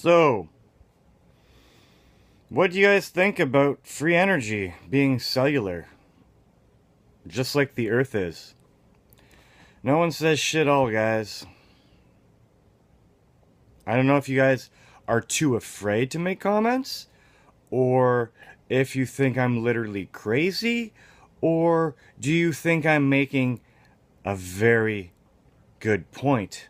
So, what do you guys think about free energy being cellular? Just like the Earth is. No one says shit all, guys. I don't know if you guys are too afraid to make comments, or if you think I'm literally crazy, or do you think I'm making a very good point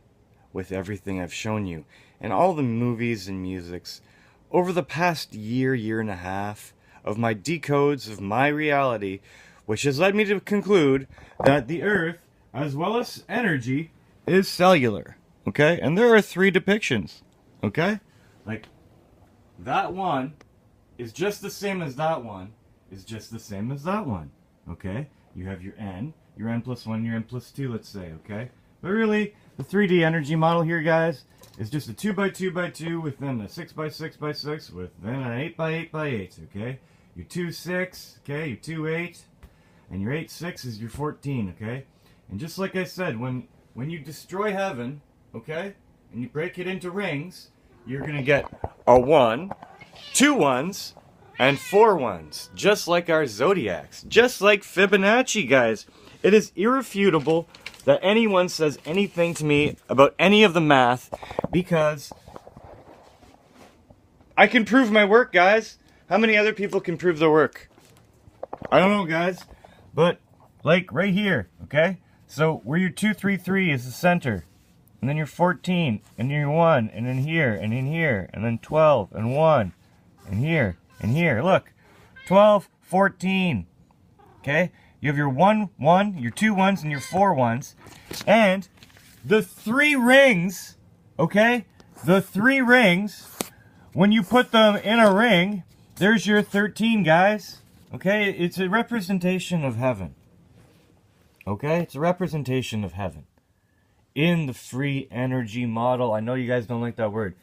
with everything I've shown you and all the movies and musics over the past year and a half of my decodes of my reality, which has led me to conclude that the Earth, as well as energy, is cellular. Okay? And there are 3 depictions. Okay? Like, that one is just the same as that one, is just the same as that one. Okay? You have your n plus 1, your n plus 2, let's say, okay? But really, the 3D energy model here, guys, is just a 2x2x2 within a 6x6x6 within an 8x8x8, okay? Your 2, 6, okay? Your 2, 8, and your 8, 6 is your 14, okay? And just like I said, when you destroy heaven, okay, and you break it into rings, you're gonna get a 1, 2 1s, and 4 1s, just like our zodiacs, just like Fibonacci, guys. It is irrefutable that anyone says anything to me about any of the math, because I can prove my work, guys. How many other people can prove their work? I don't know, guys, but like right here, okay? So where your 2, 3, 3 is the center, and then your 14, and then your 1, and then here, and in here, and then 12, and 1, and here, and here. Look, 12, 14, okay? You have your 1, 1, your 2 1s, and your 4 1s. And the 3 rings, okay? The 3 rings, when you put them in a ring, there's your 13, guys. Okay? It's a representation of heaven. Okay? It's a representation of heaven. In the free energy model. I know you guys don't like that word.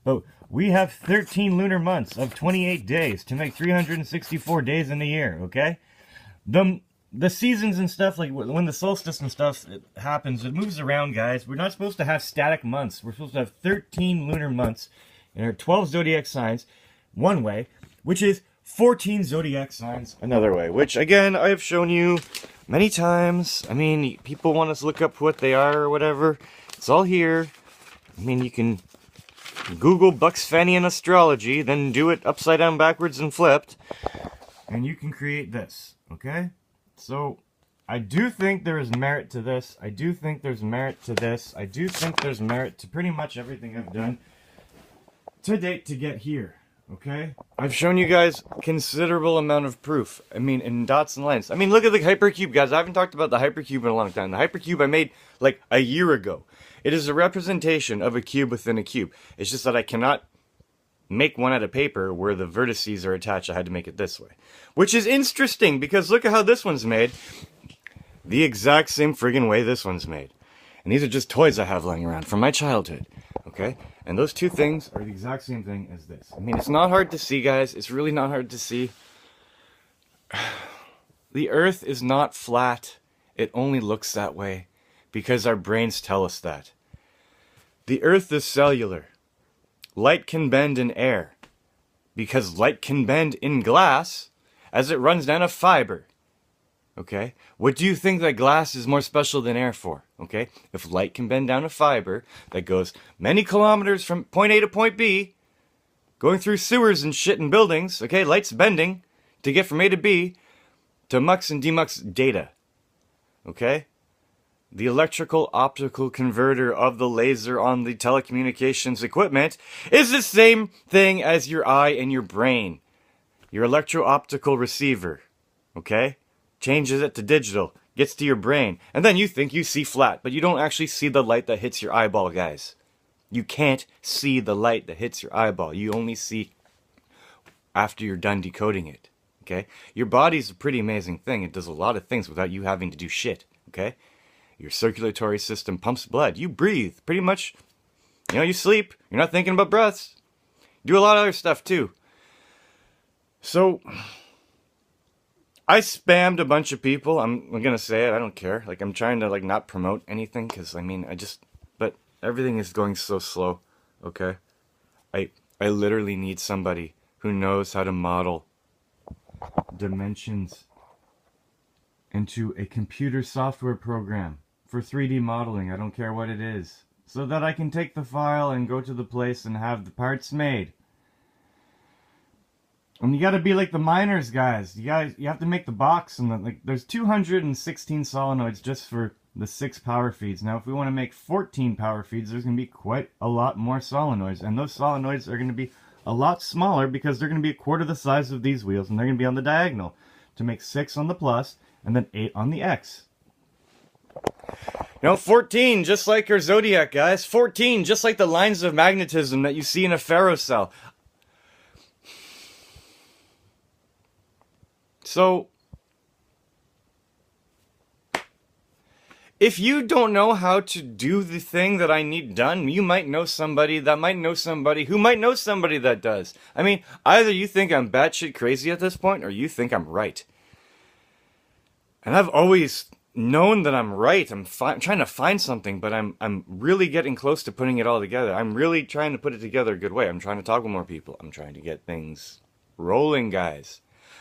But we have 13 lunar months of 28 days to make 364 days in a year, okay? The seasons and stuff, like when the solstice and stuff happens, it moves around, guys. We're not supposed to have static months. We're supposed to have 13 lunar months and our 12 zodiac signs one way, which is 14 zodiac signs another way, which, again, I have shown you many times. I mean, people want us to look up what they are or whatever. It's all here. I mean, you can Google Bucks Fenian astrology, then do it upside down, backwards, and flipped, and you can create this, okay? So, I do think there is merit to this. I do think there's merit to this. I do think there's merit to pretty much everything I've done to date to get here, okay? I've shown you guys considerable amount of proof. I mean, in dots and lines. I mean, look at the hypercube, guys. I haven't talked about the hypercube in a long time. The hypercube I made, like, a year ago. It is a representation of a cube within a cube. It's just that I cannot make one out of paper where the vertices are attached. I had to make it this way. Which is interesting, because look at how this one's made. The exact same friggin' way this one's made. And these are just toys I have lying around from my childhood. Okay? And those 2 things are the exact same thing as this. I mean, it's not hard to see, guys. It's really not hard to see. The Earth is not flat. It only looks that way because our brains tell us that. The Earth is cellular. Light can bend in air because light can bend in glass as it runs down a fiber. Okay? What do you think that glass is more special than air for? Okay? If light can bend down a fiber that goes many kilometers from point A to point B, going through sewers and shit and buildings, okay? Light's bending to get from A to B to mux and demux data. Okay? The electrical optical converter of the laser on the telecommunications equipment is the same thing as your eye and your brain. Your electro-optical receiver, okay? Changes it to digital, gets to your brain, and then you think you see flat, but you don't actually see the light that hits your eyeball, guys. You can't see the light that hits your eyeball. You only see after you're done decoding it, okay? Your body's a pretty amazing thing. It does a lot of things without you having to do shit, okay? Your circulatory system pumps blood. You breathe. Pretty much, you sleep. You're not thinking about breaths. You do a lot of other stuff, too. So, I spammed a bunch of people. I'm going to say it. I don't care. Like, I'm trying to, not promote anything. Because, but everything is going so slow. Okay? I literally need somebody who knows how to model dimensions into a computer software program for 3D modeling. I don't care what it is. So that I can take the file and go to the place and have the parts made. And you gotta be like the miners, guys. You have to make the box, and like there's 216 solenoids just for the 6 power feeds. Now, if we want to make 14 power feeds, there's gonna be quite a lot more solenoids, and those solenoids are gonna be a lot smaller because they're gonna be a quarter the size of these wheels, and they're gonna be on the diagonal to make 6 on the plus and then 8 on the X. You know, 14, just like your zodiac, guys. 14, just like the lines of magnetism that you see in a ferrocell. So, if you don't know how to do the thing that I need done, you might know somebody that might know somebody who might know somebody that does. I mean, either you think I'm batshit crazy at this point, or you think I'm right. And I've always known that I'm right. I'm trying to find something, but I'm really getting close to putting it all together. I'm really trying to put it together a good way. I'm trying to talk with more people. I'm trying to get things rolling, guys.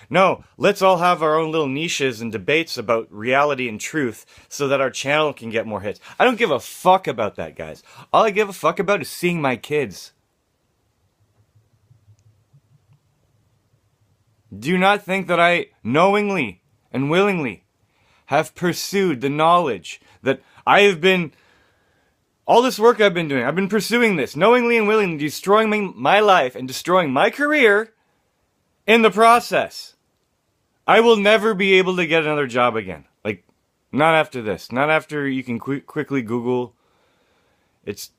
No, let's all have our own little niches and debates about reality and truth so that our channel can get more hits. I don't give a fuck about that, guys. All I give a fuck about is seeing my kids. Do not think that I knowingly and willingly have pursued the knowledge that I have been... All this work I've been doing, I've been pursuing this, knowingly and willingly, destroying my life and destroying my career in the process. I will never be able to get another job again. Like, not after this. Not after you can quickly Google. It's,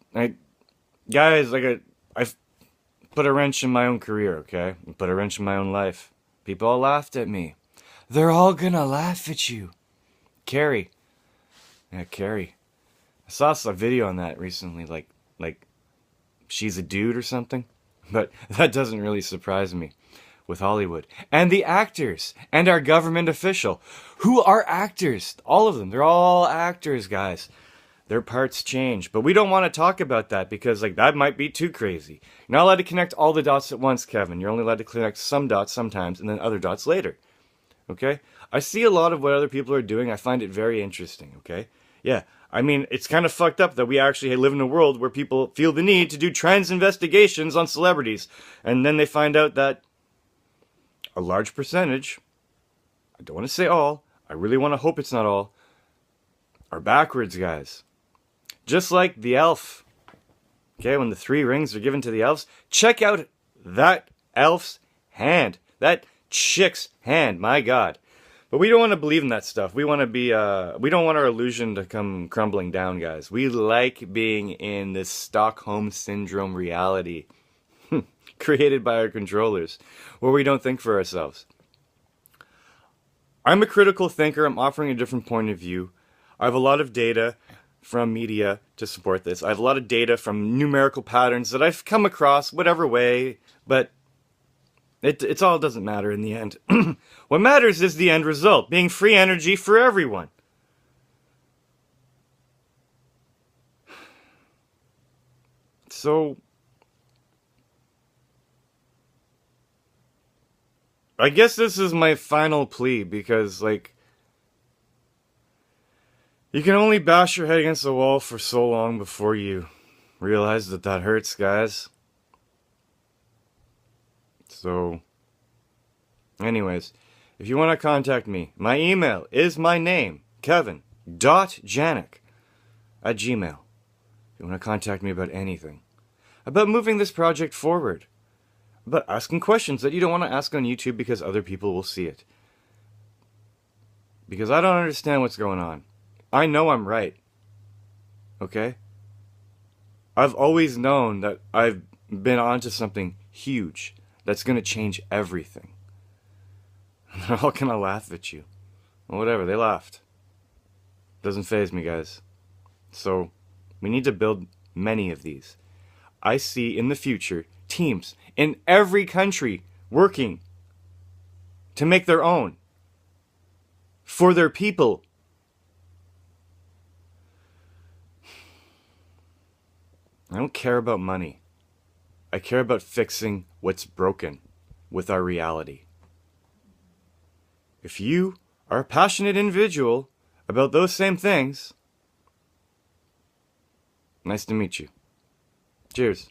guys, I've put a wrench in my own career, okay? I put a wrench in my own life. People all laughed at me. They're all gonna laugh at you. Carrie. Yeah, Carrie. I saw a video on that recently, like, she's a dude or something. But that doesn't really surprise me. With Hollywood and the actors and our government official who are actors, all of them, they're all actors, guys. Their parts change, but we don't want to talk about that because like that might be too crazy. You're not allowed to connect all the dots at once, Kevin. You're only allowed to connect some dots sometimes and then other dots later. Okay? I see a lot of what other people are doing. I find it very interesting. Okay? Yeah. I mean, it's kind of fucked up that we actually live in a world where people feel the need to do trans investigations on celebrities and then they find out that a large percentage, I don't want to say all, I really want to hope it's not all, are backwards, guys. Just like the elf. Okay, when the 3 rings are given to the elves, check out that elf's hand. That chick's hand, my God. But we don't want to believe in that stuff. We want to be, we don't want our illusion to come crumbling down, guys. We like being in this Stockholm Syndrome reality. Created by our controllers, where we don't think for ourselves. I'm a critical thinker. I'm offering a different point of view. I have a lot of data from media to support this. I have a lot of data from numerical patterns that I've come across, whatever way, but it's all doesn't matter in the end. What matters is the end result, being free energy for everyone. So... I guess this is my final plea because, like, you can only bash your head against the wall for so long before you realize that that hurts, guys. So, anyways, if you want to contact me, my email is my name, kevin.janik@gmail.com. If you want to contact me about anything, about moving this project forward, but asking questions that you don't want to ask on YouTube because other people will see it. Because I don't understand what's going on. I know I'm right. Okay? I've always known that I've been onto something huge that's going to change everything. They're all going to laugh at you. Well, whatever, they laughed. Doesn't faze me, guys. So, we need to build many of these. I see in the future teams in every country working to make their own for their people. I don't care about money. I care about fixing what's broken with our reality. If you are a passionate individual about those same things, nice to meet you. Cheers.